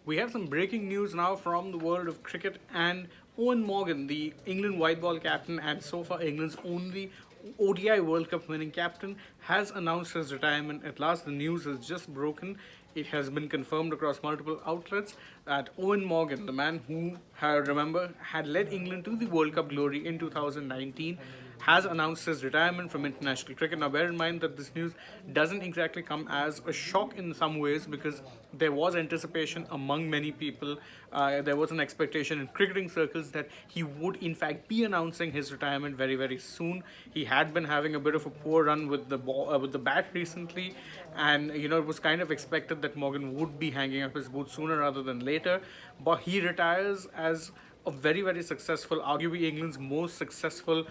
We have some breaking news now from the world of cricket, and Eoin Morgan, the England white ball captain and so far England's only ODI World Cup winning captain, has announced his retirement. At last, the news has just broken. It has been confirmed across multiple outlets that Eoin Morgan, the man who, remember, had led England to the World Cup glory in 2019, has announced his retirement from international cricket. Now, bear in mind that this news doesn't exactly come as a shock in some ways because there was anticipation among many people. There was an expectation in cricketing circles that he would, in fact, be announcing his retirement very, very soon. He had been having a bit of a poor run with the ball, with the bat recently, and it was kind of expected that Morgan would be hanging up his boots sooner rather than later. But he retires as a very, very successful, arguably England's most successful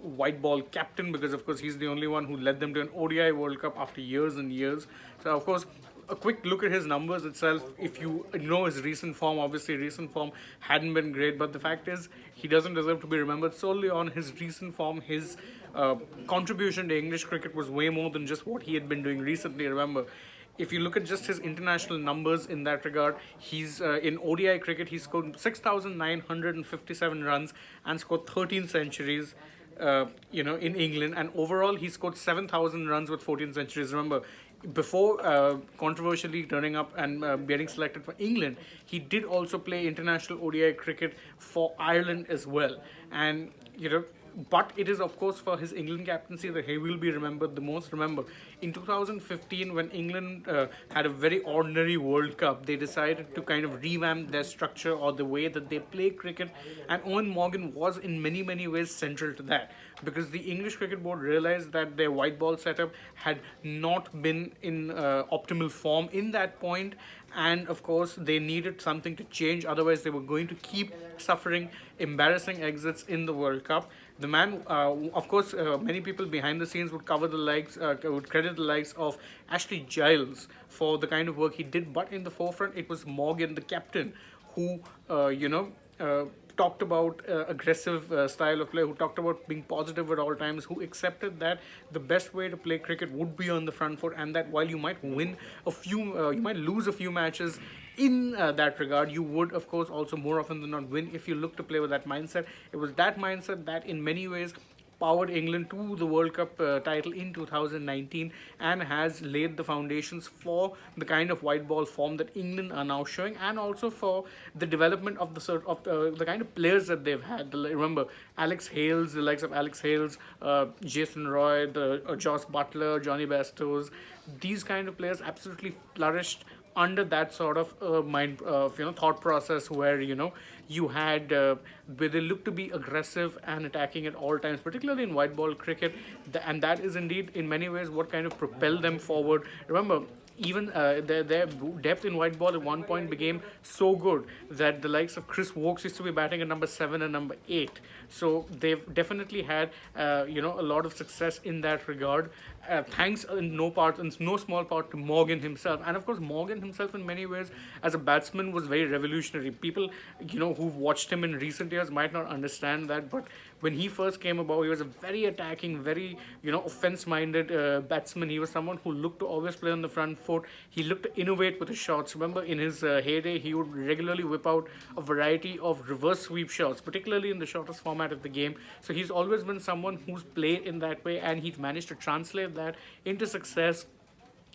white ball captain, because of course he's the only one who led them to an ODI World Cup after years and years. So of course, a quick look at his numbers itself, if you know his recent form, obviously recent form hadn't been great, but the fact is he doesn't deserve to be remembered solely on his recent form. His contribution to English cricket was way more than just what he had been doing recently. Remember, if you look at just his international numbers in that regard, he's in ODI cricket, he scored 6,957 runs and scored 13 centuries. In England, and overall he scored 7,000 runs with 14 centuries. Remember, before controversially turning up and getting selected for England, he did also play international ODI cricket for Ireland as well. And but it is of course for his England captaincy that he will be remembered the most. Remember, in 2015, when England had a very ordinary World Cup, they decided to kind of revamp their structure or the way that they play cricket, and Eoin Morgan was in many, many ways central to that, because the English Cricket Board realized that their white ball setup had not been in optimal form in that point, and of course they needed something to change, otherwise they were going to keep suffering embarrassing exits in the World Cup. The man, of course, many people behind the scenes would would credit the likes of Ashley Giles for the kind of work he did, but in the forefront it was Morgan, the captain, who talked about aggressive style of play, who talked about being positive at all times, who accepted that the best way to play cricket would be on the front foot, and that while you might win a few, you might lose a few matches in that regard, you would of course also more often than not win if you look to play with that mindset. It was that mindset that in many ways powered England to the World Cup title in 2019 and has laid the foundations for the kind of white ball form that England are now showing, and also for the development of the kind of players that they've had. Remember, Alex Hales, the likes of Alex Hales, Jason Roy, Joss Butler, Johnny Bastos, these kind of players absolutely flourished under that sort of thought process where you had where they look to be aggressive and attacking at all times, particularly in white ball cricket, and that is indeed in many ways what kind of propelled them forward. Remember, even their depth in white ball at one point became so good that the likes of Chris Wokes used to be batting at number 7 and number 8. So they've definitely had a lot of success in that regard, thanks in no small part to Morgan himself. And of course, Morgan himself in many ways as a batsman was very revolutionary. People who've watched him in recent years might not understand that, but when he first came about, he was a very attacking, very offense-minded batsman. He was someone who looked to always play on the front foot. He looked to innovate with his shots. Remember, in his heyday, he would regularly whip out a variety of reverse sweep shots, particularly in the shortest format of the game. So he's always been someone who's played in that way, and he's managed to translate that into success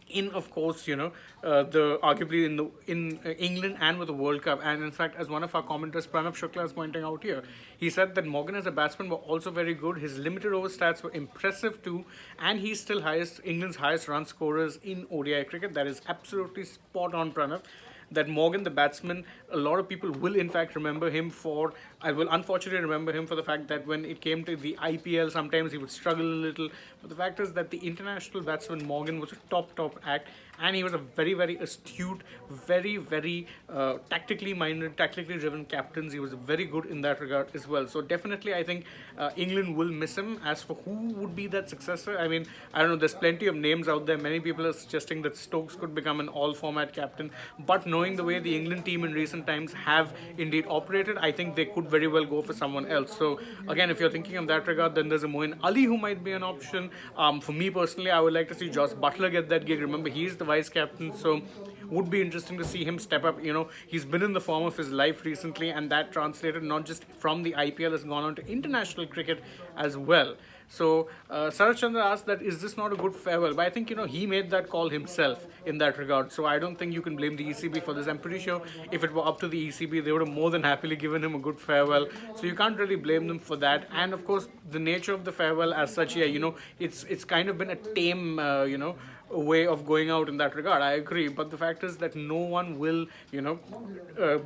in, of course, the arguably in England and with the World Cup. And in fact, as one of our commenters, Pranav Shukla, is pointing out here, he said that Morgan as a batsman were also very good. His limited over stats were impressive too, and he's still England's highest run scorers in ODI cricket. That is absolutely spot on, Pranav. That Morgan, the batsman, a lot of people will in fact remember him for. I will unfortunately remember him for the fact that when it came to the IPL, sometimes he would struggle a little. But the fact is that the international batsman Morgan was a top act, and he was a very, very astute, very, very tactically minded, tactically driven captain. He was very good in that regard as well. So definitely, I think England will miss him. As for who would be that successor, I mean, I don't know. There's plenty of names out there. Many people are suggesting that Stokes could become an all-format captain, but knowing the way the England team in recent times have indeed operated, I think they could very well go for someone else. So again, if you're thinking in that regard, then there's a Moeen Ali who might be an option. For me personally, I would like to see Joss Butler get that gig. Remember, he's the vice captain. So would be interesting to see him step up. He's been in the form of his life recently, and that translated not just from the IPL, has gone on to international cricket as well. So Saraj Chandra asked that, is this not a good farewell? But I think he made that call himself in that regard. So I don't think you can blame the ECB for this. I'm pretty sure if it were up to the ECB, they would have more than happily given him a good farewell. So you can't really blame them for that. And of course, the nature of the farewell as such, yeah, it's kind of been a tame, a way of going out in that regard. I agree, but the fact is that no one will,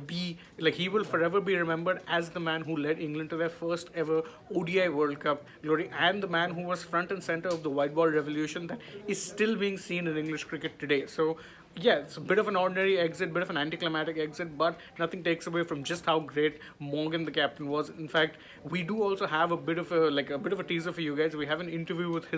be like, he will forever be remembered as the man who led England to their first ever ODI World Cup glory, and the man who was front and center of the white ball revolution that is still being seen in English cricket today. So yeah, it's a bit of an ordinary exit, bit of an anticlimactic exit, but nothing takes away from just how great Morgan, the captain, was. In fact, we do also have a bit of a teaser for you guys. We have an interview with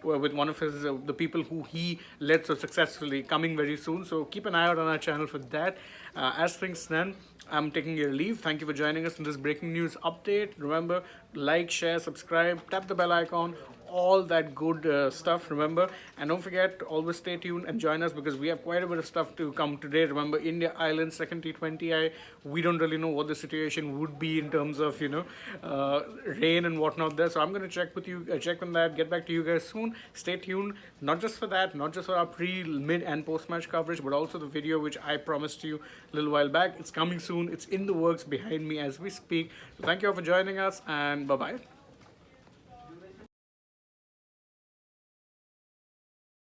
with one of his the people who he led so successfully, coming very soon. So keep an eye out on our channel for that. As things stand, I'm taking your leave. Thank you for joining us in this breaking news update. Remember, like, share, subscribe, tap the bell icon, all that good stuff. Remember, and don't forget to always stay tuned and join us, because we have quite a bit of stuff to come today. Remember, India Ireland second T20I, we don't really know what the situation would be in terms of rain and whatnot there. So I'm going to check on that, get back to you guys soon. Stay tuned, not just for that, not just for our pre, mid and post match coverage, but also the video which I promised you a little while back. It's coming soon. It's in the works behind me as we speak. So thank you all for joining us, and bye bye.